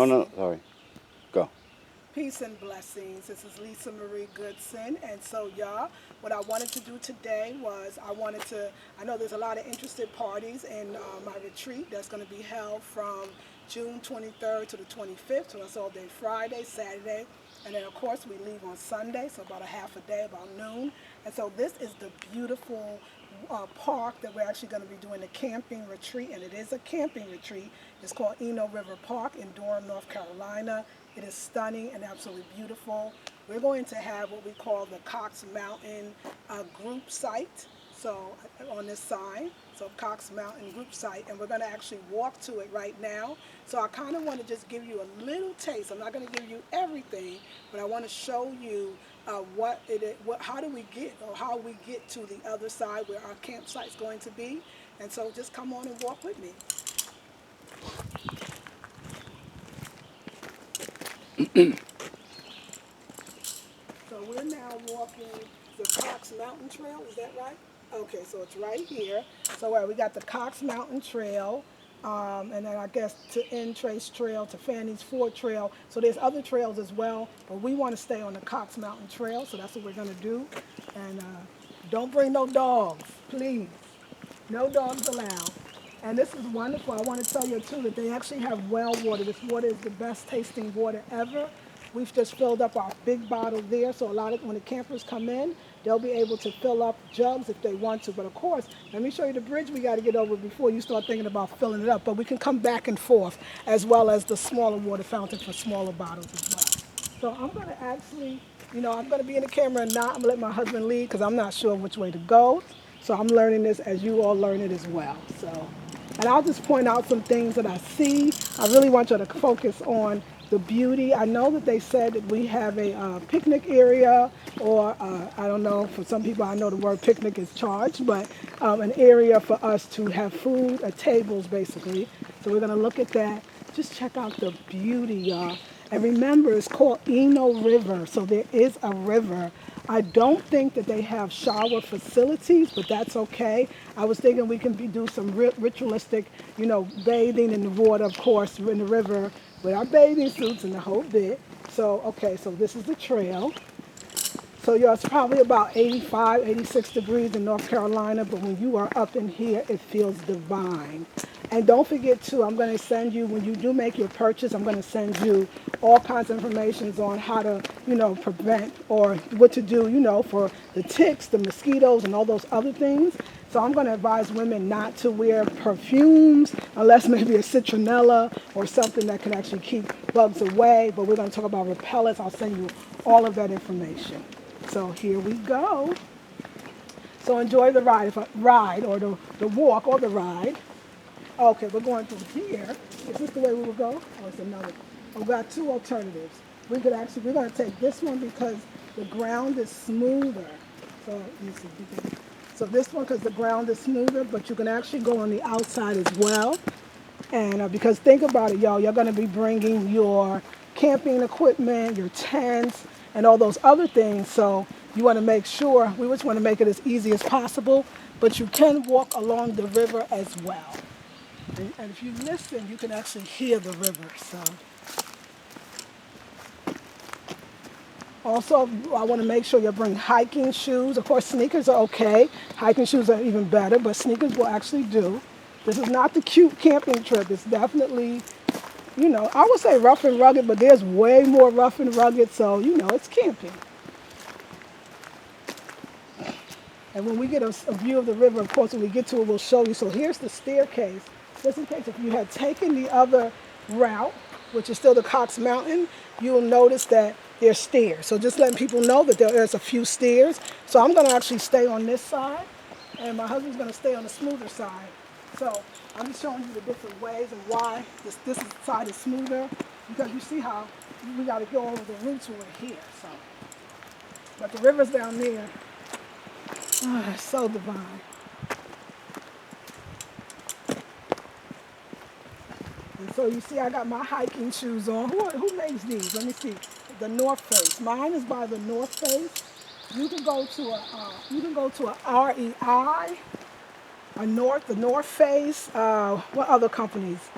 No, no, sorry. Go. Peace and blessings. This is Lisa Marie Goodson. And so, y'all, what I wanted to do today was I know there's a lot of interested parties in my retreat that's going to be held from June 23rd to the 25th. So that's all day Friday, Saturday. And then, of course, we leave on Sunday, so about a half a day, about noon. And so this is the beautiful park that we're actually going to be doing a camping retreat, and it is a camping retreat. It's called Eno River Park in Durham, North Carolina. It is stunning and absolutely beautiful. We're going to have what we call the Cox Mountain group site. So on this sign, so Cox Mountain group site, and we're going to actually walk to it right now. So I kind of want to just give you a little taste. I'm not going to give you everything, but I want to show you how do we get, or how we get to the other side where our campsite is going to be. And so just come on and walk with me. So we're now walking the Cox Mountain Trail, is that right? Okay, so it's right here. So we got the Cox Mountain Trail, and then I guess to N Trace Trail, to Fanny's Ford Trail. So there's other trails as well, but we want to stay on the Cox Mountain Trail, so that's what we're going to do. And don't bring no dogs, please. No dogs allowed. And this is wonderful. I want to tell you too that they actually have well water. This water is the best tasting water ever. We've just filled up our big bottle there, so when the campers come in, they'll be able to fill up jugs if they want to. But of course, let me show you the bridge we got to get over before you start thinking about filling it up. But we can come back and forth, as well as the smaller water fountain for smaller bottles as well. So I'm going to actually, I'm going to be in the camera and not. I'm going to let my husband lead because I'm not sure which way to go. So I'm learning this as you all learn it as well. And I'll just point out some things that I see. I really want you to focus on the beauty. I know that they said that we have a picnic area, or I don't know, for some people I know the word picnic is charged, but an area for us to have food, tables basically. So we're going to look at that. Just check out the beauty, y'all. And remember, it's called Eno River, so there is a river. I don't think that they have shower facilities, but that's okay. I was thinking we can do some ritualistic, bathing in the water, of course, in the river, with our bathing suits and the whole bit. So, okay, so this is the trail. So, yeah, it's probably about 85, 86 degrees in North Carolina, but when you are up in here, it feels divine. And don't forget, too, I'm going to send you, when you do make your purchase, I'm going to send you all kinds of information on how to, prevent, or what to do, for the ticks, the mosquitoes, and all those other things. So I'm going to advise women not to wear perfumes unless maybe a citronella or something that can actually keep bugs away. But we're going to talk about repellents. I'll send you all of that information. So here we go. So enjoy the ride or the walk or the ride. Okay, we're going through here. Is this the way we will go? Or it's another? We've got two alternatives. We're going to take this one because the ground is smoother. So let me see. So this one, because the ground is smoother, but you can actually go on the outside as well. And because think about it, y'all, you're going to be bringing your camping equipment, your tents, and all those other things. So you want to make sure, we just want to make it as easy as possible, but you can walk along the river as well. And if you listen, you can actually hear the river. So, also, I want to make sure you bring hiking shoes. Of course, sneakers are okay. Hiking shoes are even better, but sneakers will actually do. This is not the cute camping trip. It's definitely, I would say rough and rugged, but there's way more rough and rugged, so, it's camping. And when we get a view of the river, of course, when we get to it, we'll show you. So here's the staircase. Just in case if you had taken the other route, which is still the Cox Mountain, you'll notice that there's stairs. So just letting people know that there's a few stairs. So I'm going to actually stay on this side, and my husband's going to stay on the smoother side. So I'm just showing you the different ways and why this side is smoother, because you see how we got to go over the roots when we're here. So, but the river's down there. Ah, so divine. And so you see I got my hiking shoes on. Who makes these? Let me see. The North Face. Mine is by the North Face. You can go to a REI, the North Face. What other companies?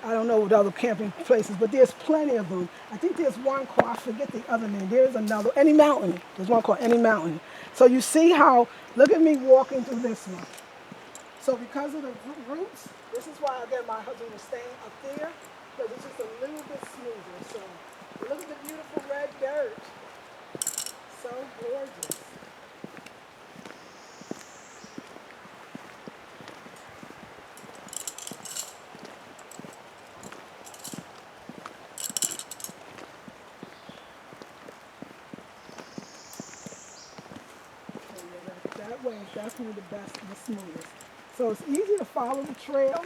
I don't know what other camping places, but there's plenty of them. I think there's one called, I forget the other name. There's another, Any Mountain. There's one called Any Mountain. So you see how, look at me walking through this one. So because of the roots, this is why, again, my husband was staying up there, because it's just a little bit smoother. So look at the beautiful red dirt. So gorgeous. That way is definitely the best and the smoothest. So it's easy to follow the trail.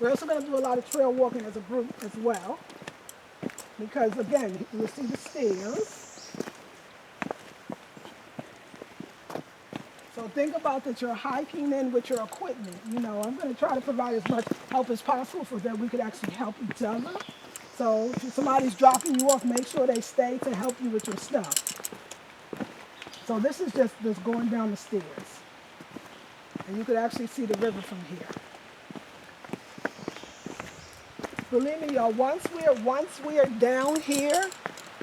We're also going to do a lot of trail walking as a group as well. Because again, you'll see the stairs. So think about that you're hiking in with your equipment. You know, I'm going to try to provide as much help as possible so that we could actually help each other. So if somebody's dropping you off, make sure they stay to help you with your stuff. So this is just going down the stairs. And you could actually see the river from here. Believe me, y'all, once we're down here,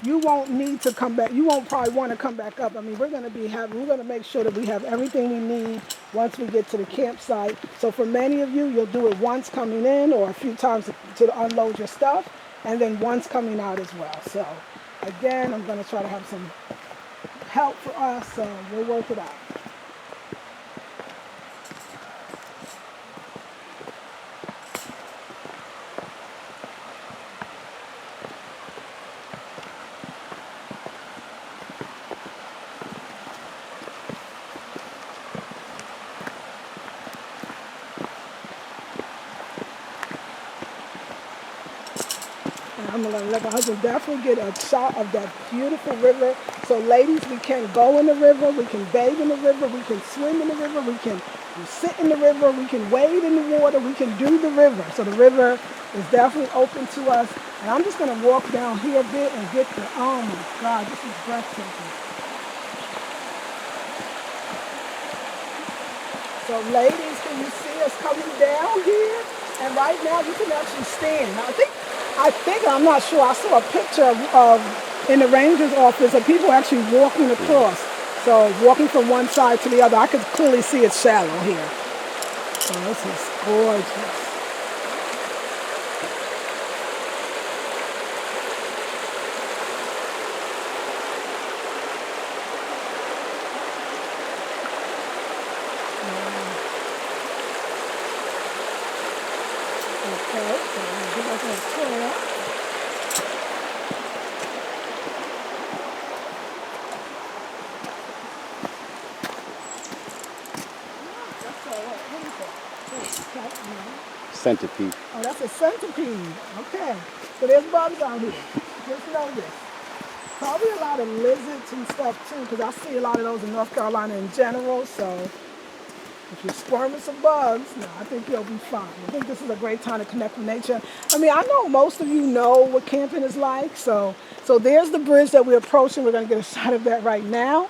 you won't need to come back. You won't probably want to come back up. I mean, we're going to make sure that we have everything we need once we get to the campsite. So for many of you, you'll do it once coming in or a few times to unload your stuff, and then once coming out as well. So again, I'm going to try to have some help for us, so we'll work it out. I'm going to let my husband definitely get a shot of that beautiful river. So ladies, we can go in the river, we can bathe in the river, we can swim in the river, we can sit in the river, we can wade in the water, we can do the river. So the river is definitely open to us. And I'm just going to walk down here a bit and get the, oh my God, this is breathtaking. So ladies, can you see us coming down here? And right now you can actually stand. Now, I think, I'm not sure, I saw a picture of in the ranger's office of people actually walking across. So walking from one side to the other. I could clearly see it's shallow here. So this is gorgeous. Okay, so I'm going to give us a trail. Centipede. Oh, that's a centipede. Okay. So there's bugs out here. Just know this. Probably a lot of lizards and stuff too, because I see a lot of those in North Carolina in general. So if you're squirming some bugs, no, I think you'll be fine. I think this is a great time to connect with nature. I mean, I know most of you know what camping is like. So there's the bridge that we're approaching. We're going to get a shot of that right now.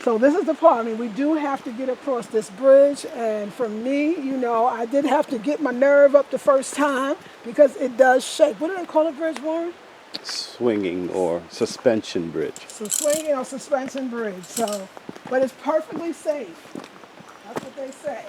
So this is the part, I mean, we do have to get across this bridge, and for me, you know, I did have to get my nerve up the first time because it does shake. What do they call a bridge, Warren? Swinging or suspension bridge. So swinging or suspension bridge, so, but it's perfectly safe. That's what they say.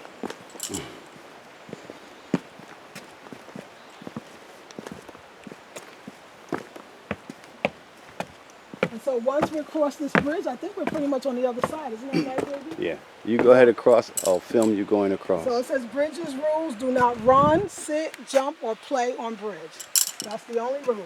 And so once we cross this bridge, I think we're pretty much on the other side. Isn't that right, baby? Yeah. You go ahead across. I'll film you going across. So it says bridges rules: do not run, sit, jump, or play on bridge. That's the only rule.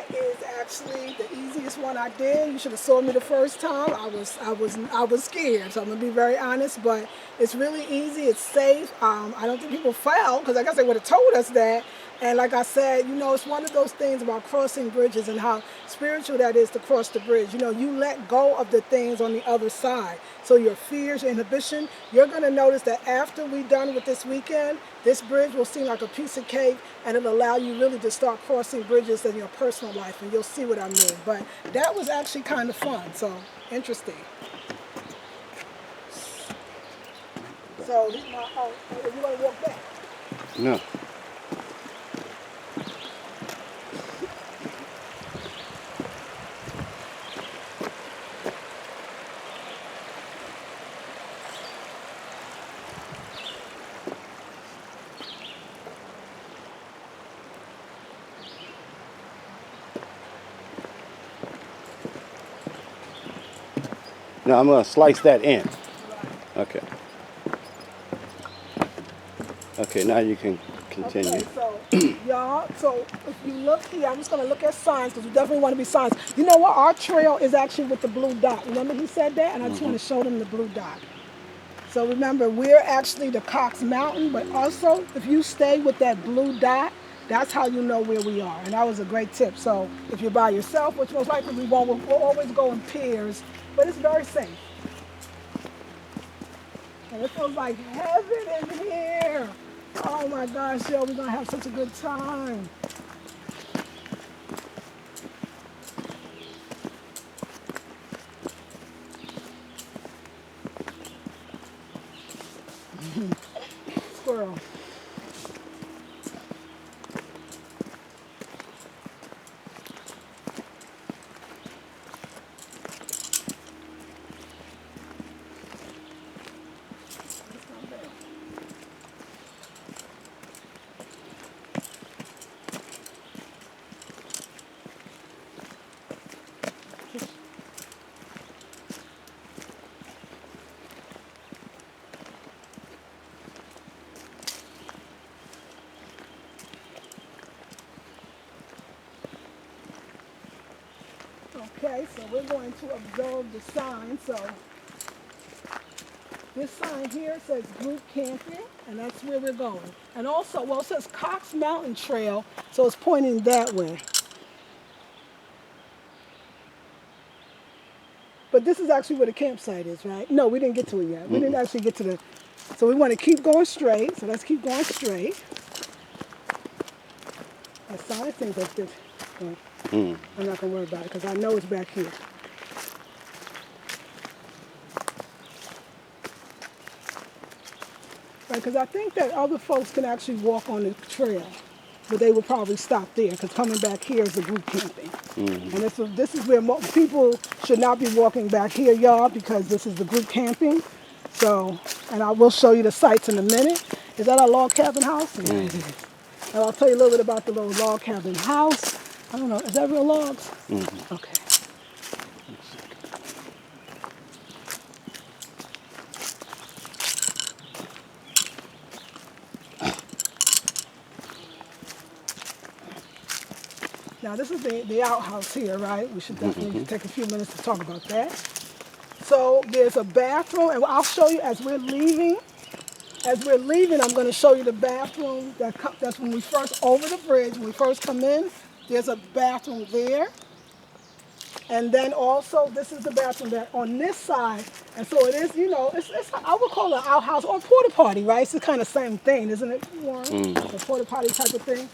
that is actually the easiest one I did. You should have saw me the first time. I was scared, so I'm gonna be very honest. But it's really easy. It's safe. I don't think people fell because I guess they would have told us that. And like I said, you know, it's one of those things about crossing bridges and how spiritual that is to cross the bridge. You know, you let go of the things on the other side. So your fears, your inhibition, you're going to notice that after we're done with this weekend, this bridge will seem like a piece of cake, and it'll allow you really to start crossing bridges in your personal life, and you'll see what I mean. But that was actually kind of fun, so interesting. So, you want to walk back? No. Now I'm going to slice that in. Okay. Okay, now you can continue. Okay, so y'all, so if you look here, I'm just going to look at signs because we definitely want to be signs. You know what? Our trail is actually with the blue dot. Remember he said that? And I just want to show them the blue dot. So remember, we're actually the Cox Mountain, but also if you stay with that blue dot, that's how you know where we are. And that was a great tip. So if you're by yourself, which most likely we won't, we'll always go in pairs, but it's very safe. And it feels like heaven in here. Oh my gosh, yo, we're gonna have such a good time. Squirrel. Okay, so we're going to observe the sign. So this sign here says group camping, and that's where we're going. And also, well, it says Cox Mountain Trail, so it's pointing that way. But this is actually where the campsite is, right? No, we didn't get to it yet. We didn't actually get to the... So we want to keep going straight. So let's keep going straight. That sign thing that's good. I'm not going to worry about it because I know it's back here. Right, because I think that other folks can actually walk on the trail, but they would probably stop there because coming back here is the group camping. And this is where people should not be walking back here, y'all, because this is the group camping. So, and I will show you the sites in a minute. Is that our log cabin house? Yeah, it is. And I'll tell you a little bit about the little log cabin house. I don't know, is that real logs? Okay. Now this is the outhouse here, right? We should definitely take a few minutes to talk about that. So there's a bathroom, and I'll show you as we're leaving. As we're leaving, I'm going to show you the bathroom. That's when we first, over the bridge, when we first come in, there's a bathroom there. And then also, this is the bathroom that on this side. And so it is, you know, it's I would call it an outhouse or a porta potty, right? It's the kind of same thing, isn't it, Warren? A porta potty type of thing.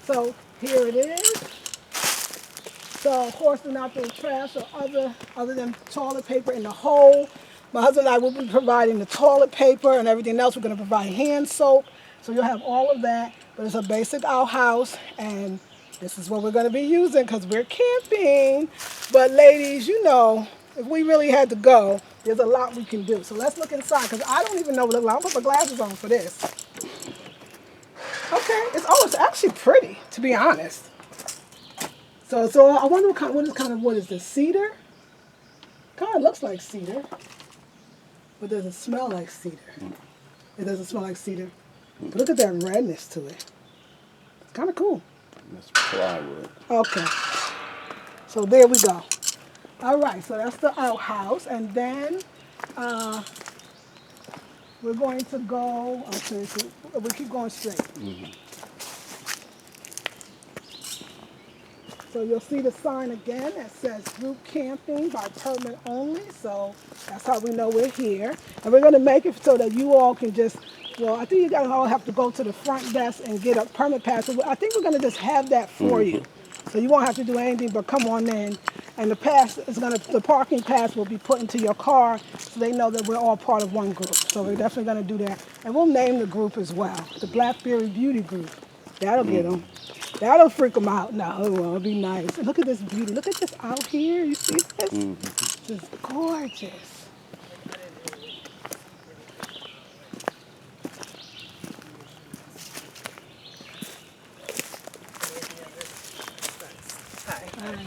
So here it is. So of course, do not throw trash or other than toilet paper in the hole. My husband and I will be providing the toilet paper and everything else. We're going to provide hand soap. So you'll have all of that. But it's a basic outhouse, and this is what we're going to be using because we're camping. But ladies, you know, if we really had to go, there's a lot we can do. So let's look inside because I don't even know what it looks like. I'll put my glasses on for this. Okay, it's actually pretty, to be honest. So I wonder what is this, cedar? Kind of looks like cedar, but doesn't smell like cedar. It doesn't smell like cedar. But look at that redness to it. It's kind of cool. That's plywood. Okay. So there we go. All right, so that's the outhouse, and then we're going to go. Okay, so we keep going straight. So you'll see the sign again that says group camping by permit only. So that's how we know we're here. And we're going to make it so that you all can just, well, I think you guys all have to go to the front desk and get a permit pass. So I think we're going to just have that for you. So you won't have to do anything but come on in. And the pass is the parking pass will be put into your car so they know that we're all part of one group. So we're definitely going to do that. And we'll name the group as well, the Blackberry Beauty Group. That'll get them. That'll freak them out. No, it'll be nice. And look at this beauty. Look at this out here. You see this? This is gorgeous. All right.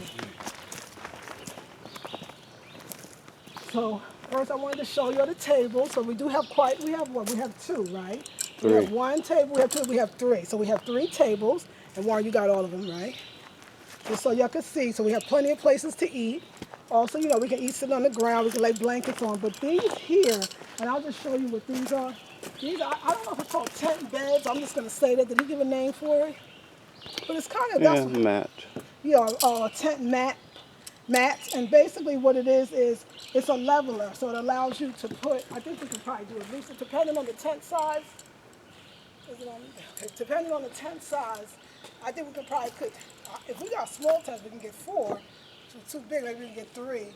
So first I wanted to show you the table. So we do have we have what? We have two, right? Three. We have one table, we have two, we have three. So we have 3 tables. And Warren, you got all of them, right? Just so y'all can see. So we have plenty of places to eat. Also, you know, we can eat sitting on the ground. We can lay blankets on. But these here, and I'll just show you what these are. These are, I don't know if it's called tent beds. I'm just going to say that. Did he give a name for it? But it's kind of, Yeah, mat. Yeah, tent mats. And basically what it is it's a leveler. So it allows you to put, I think we can probably do it loosely, depending on the tent size. Depending on the tent size, I think we can probably put, if we got small tents, we can get 4. If it's too big, maybe we can get 3.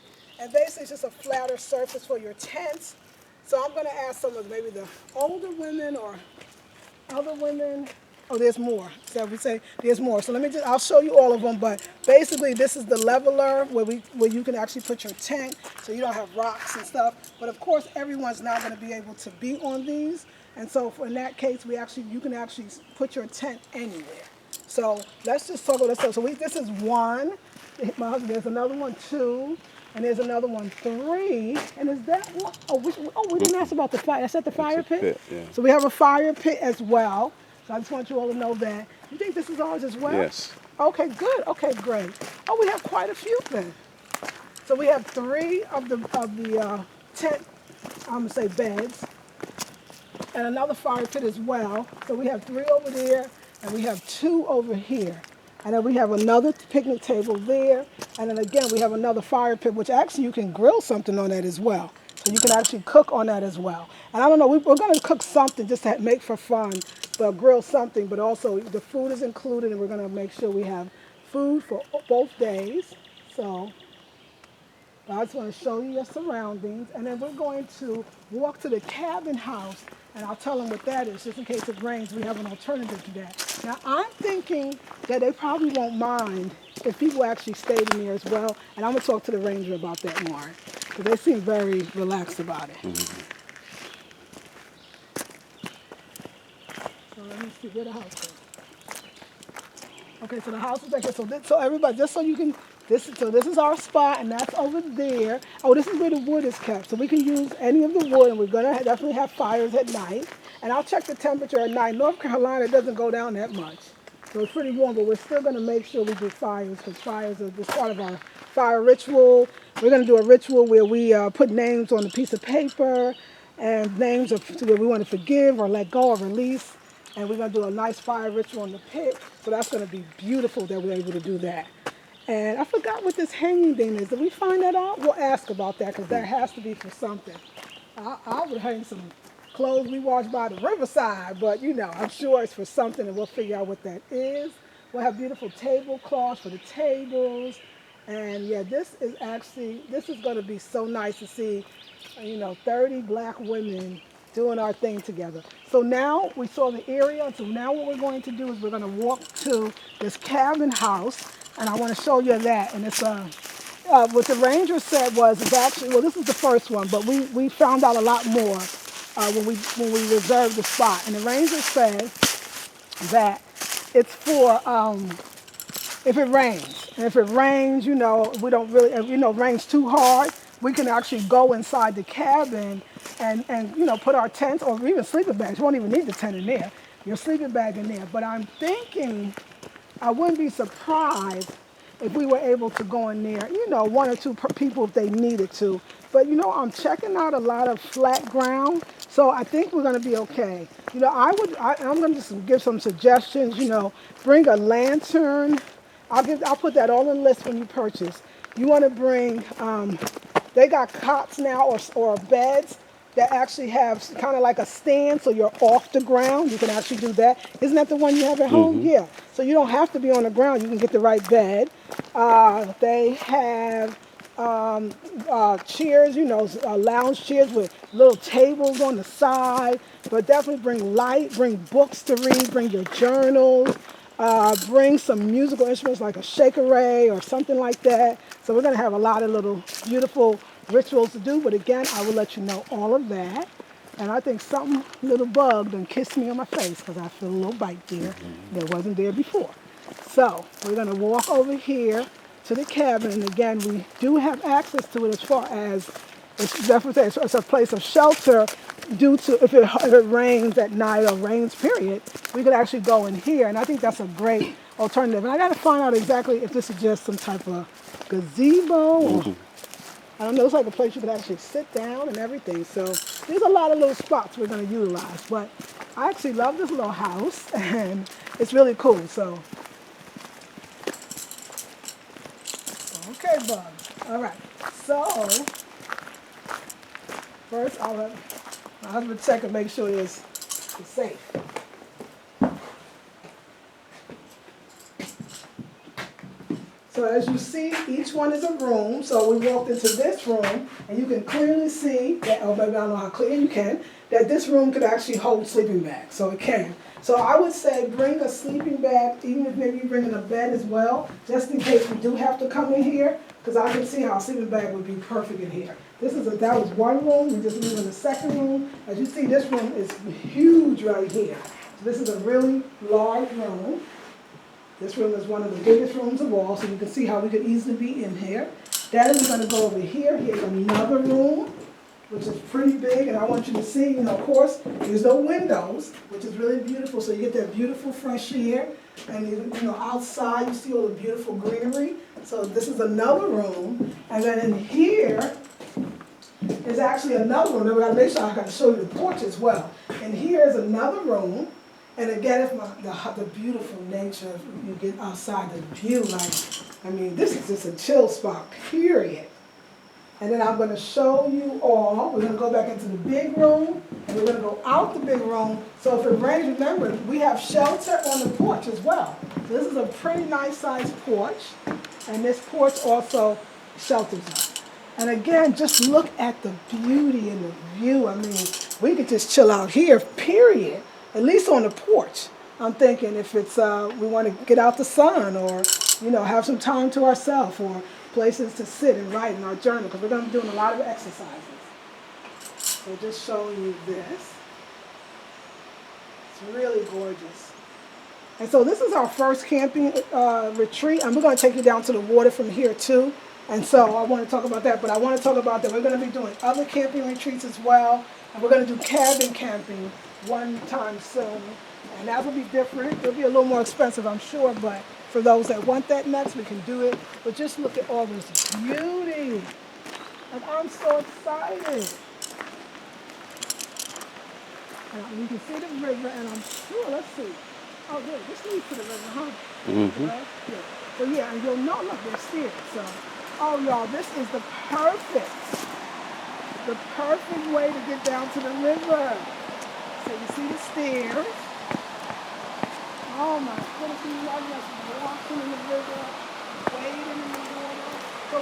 And basically it's just a flatter surface for your tents. So I'm going to ask some of maybe the older women or other women. Oh, there's more. So we say there's more. So I'll show you all of them. But basically this is the leveler where you can actually put your tent so you don't have rocks and stuff. But of course, everyone's not going to be able to be on these. And so in that case, you can actually put your tent anywhere. So let's just talk about this. So this is 1. My husband, there's another one, 2. And there's another one, 3. And is that one? We didn't ask about the fire. That's at the fire pit? Yeah. So we have a fire pit as well. So I just want you all to know that. You think this is ours as well? Yes. Okay, good. Okay, great. Oh, we have quite a few then. So we have 3 of the tent, I'm going to say beds. And another fire pit as well. So we have 3 over there, and we have 2 over here. And then we have another picnic table there. And then again, we have another fire pit, which actually you can grill something on that as well. So you can actually cook on that as well. And I don't know, we're going to cook something just to make for fun, but grill something. But also the food is included, and we're going to make sure we have food for both days. So I just want to show you your surroundings. And then we're going to walk to the cabin house. And I'll tell them what that is, just in case it rains. We have an alternative to that. Now, I'm thinking that they probably won't mind if people actually stayed in there as well. And I'm going to talk to the ranger about that more, because they seem very relaxed about it. So let me see where the house is. Okay, so the house is back here. So everybody, just so you can, this is our spot, and that's over there. Oh, this is where the wood is kept. So we can use any of the wood, and we're going to definitely have fires at night. And I'll check the temperature at night. North Carolina doesn't go down that much. So it's pretty warm, but we're still going to make sure we do fires, because fires are just part of our fire ritual. We're going to do a ritual where we put names on a piece of paper, and names of where we want to forgive or let go or release. And we're going to do a nice fire ritual in the pit. So that's going to be beautiful that we're able to do that. And I forgot what this hanging thing is. Did we find that out? We'll ask about that, because that has to be for something. I would hang some clothes we washed by the riverside, but you know, I'm sure it's for something, and we'll figure out what that is. We'll have beautiful tablecloths for the tables. And yeah, this is going to be so nice to see, 30 black women doing our thing together. So now we saw the area. So now what we're going to do is we're going to walk to this cabin house, and I want to show you that. And it's what the ranger said was it's actually, well, this is the first one, but we found out a lot more when we reserved the spot. And the ranger said that it's for if it rains. And if it rains, we don't really, if it rains too hard, we can actually go inside the cabin and put our tents or even sleeping bags. You won't even need the tent in there. Your sleeping bag in there. But I'm thinking I wouldn't be surprised if we were able to go in there, you know, one or two people if they needed to. But you know, I'm checking out a lot of flat ground, so I think we're going to be okay. You know, I'm going to just give some suggestions. You know, bring a lantern. I'll put that all in the list when you purchase. You want to bring. They got cots now or beds that actually have kind of like a stand, so you're off the ground. You can actually do that. Isn't that the one you have at home? Yeah. So you don't have to be on the ground. You can get the right bed. They have chairs, you know, lounge chairs with little tables on the side. But definitely bring light, bring books to read, bring your journals, bring some musical instruments like a shakeray or something like that. So we're going to have a lot of little beautiful rituals to do. But again, I will let you know all of that. And I think some little bug done kissed me on my face because I feel a little bite there that wasn't there before. So we're going to walk over here to the cabin. And again, we do have access to it as far as it's a place of shelter due to if it rains at night or rains, period, we could actually go in here. And I think that's a great alternative. And I got to find out exactly if this is just some type of gazebo or I don't know, it's like a place you could actually sit down and everything. So there's a lot of little spots we're going to utilize. But I actually love this little house and it's really cool. So, okay, bud. All right. So, first I'll let my husband check and make sure it's safe. So as you see, each one is a room. So we walked into this room, and you can clearly see that, oh, maybe I don't know how clear you can, that this room could actually hold sleeping bags. So it can. So I would say bring a sleeping bag, even if maybe you're bringing a bed as well, just in case we do have to come in here, because I can see how a sleeping bag would be perfect in here. That was one room. We just moved in the second room. As you see, this room is huge right here. So this is a really large room. This room is one of the biggest rooms of all, so you can see how we could easily be in here. Then we're going to go over here. Here's another room, which is pretty big, and I want you to see, you know, of course, there's no windows, which is really beautiful, so you get that beautiful fresh air, and you know, outside you see all the beautiful greenery. So this is another room, and then in here is actually another room. Then we got to make sure I got to show you the porch as well. And here is another room. And again, if the beautiful nature, you get outside the view, like, I mean, this is just a chill spot, period. And then I'm going to show you all, we're going to go back into the big room, and we're going to go out the big room. So if it rains, remember, we have shelter on the porch as well. So this is a pretty nice sized porch, and this porch also shelters us. And again, just look at the beauty and the view. I mean, we could just chill out here, period. At least on the porch. I'm thinking if it's we want to get out the sun or, you know, have some time to ourselves or places to sit and write in our journal because we're going to be doing a lot of exercises. So just showing you this. It's really gorgeous. And so this is our first camping retreat, and we're going to take you down to the water from here too. And so I want to talk about that, but I want to talk about that we're going to be doing other camping retreats as well, and we're going to do cabin camping one time soon, and that will be different. It'll be a little more expensive, I'm sure, but for those that want that next, we can do it. But just look at all this beauty, and I'm so excited. And you can see the river, and I'm sure, let's see. Oh, good, this leads to the river, huh? Mm-hmm. Right? Yeah. So yeah, and you'll know, look, they're stairs. So, oh y'all, this is the perfect way to get down to the river. So you see the stairs. Oh my goodness, you love us walking in the river, wading in the water. So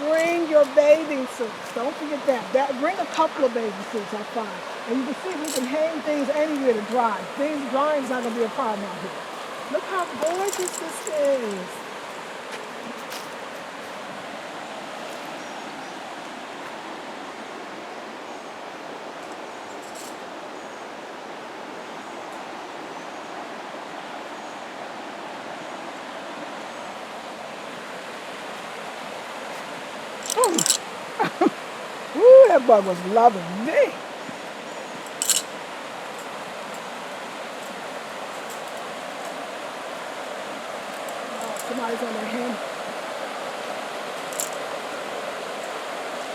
bring your bathing suits. Don't forget that. Bring a couple of bathing suits, I find. And you can see we can hang things anywhere to dry. Drying is not going to be a problem out here. Look how gorgeous this is. Ooh, that bug was loving me. Somebody eyes on the hand.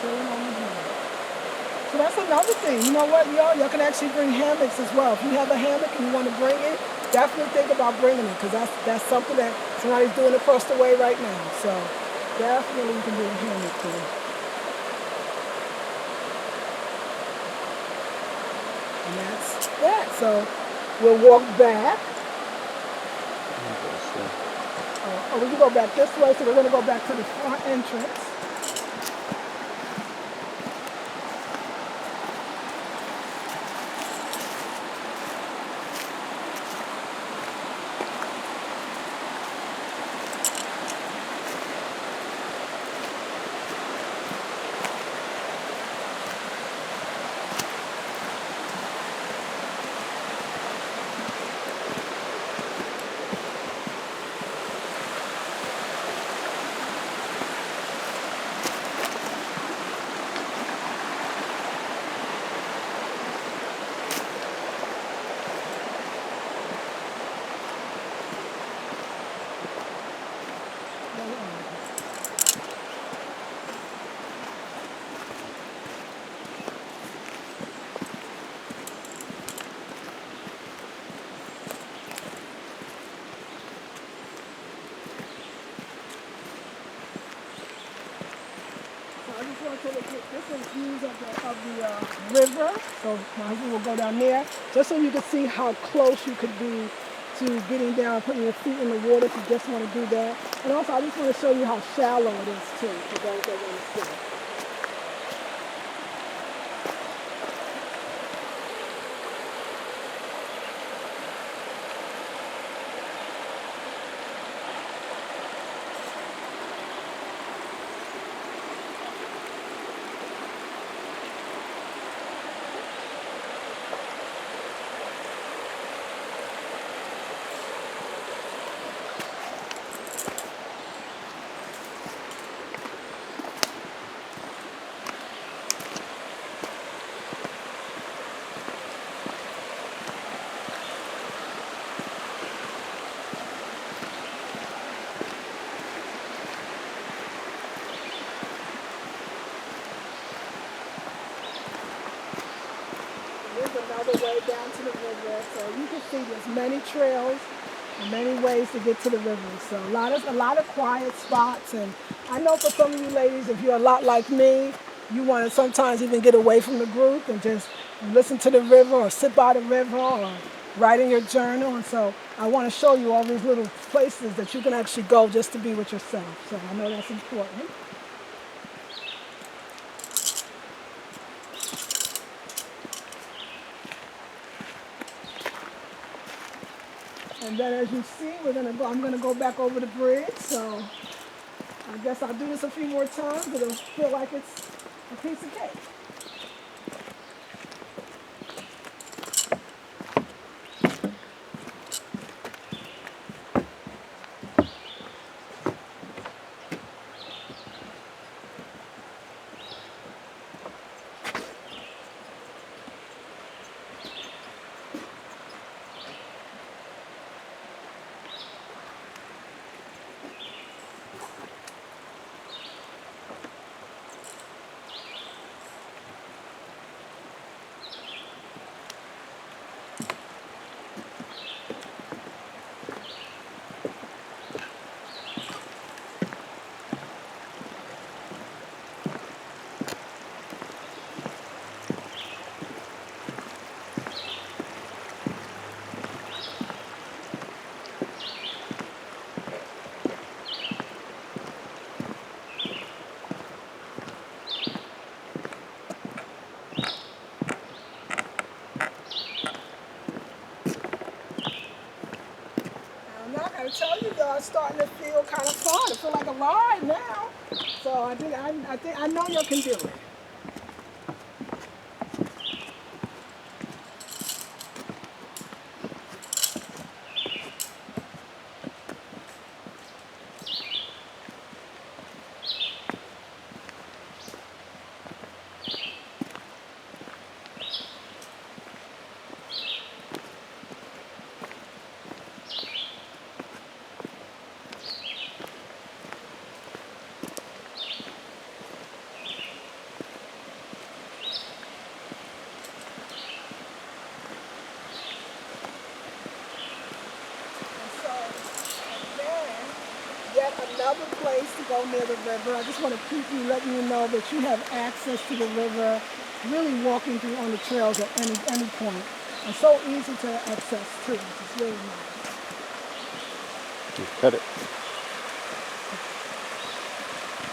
Chilling on the hammock. So that's another thing. You know what, y'all can actually bring hammocks as well. If you have a hammock and you want to bring it, definitely think about bringing it, because that's something that somebody's doing across the way right now. So definitely you can do a hammock too. And that's that. So we'll walk back. Oh, we can go back this way, so we're going to go back to the front entrance. I just want to take a look. This is views of the river. So my husband will go down there, just so you can see how close you could be to getting down, putting your feet in the water if you just want to do that. And also, I just want to show you how shallow it is too, for those that want to see. There's another way down to the river, so you can see there's many trails and many ways to get to the river. So a lot of quiet spots, and I know for some of you ladies, if you're a lot like me, you want to sometimes even get away from the group and just listen to the river or sit by the river or write in your journal. And so I want to show you all these little places that you can actually go just to be with yourself. So I know that's important. And then as you see, I'm gonna go back over the bridge. So I guess I'll do this a few more times because it'll feel like it's a piece of cake. I tell you, y'all, it's starting to feel kind of fun. It feels like a ride now. So I think I know y'all can do it. go near the river. I just want to keep you, letting you know that you have access to the river, really walking through on the trails at any point. And so easy to access too. It's really nice. Cut it.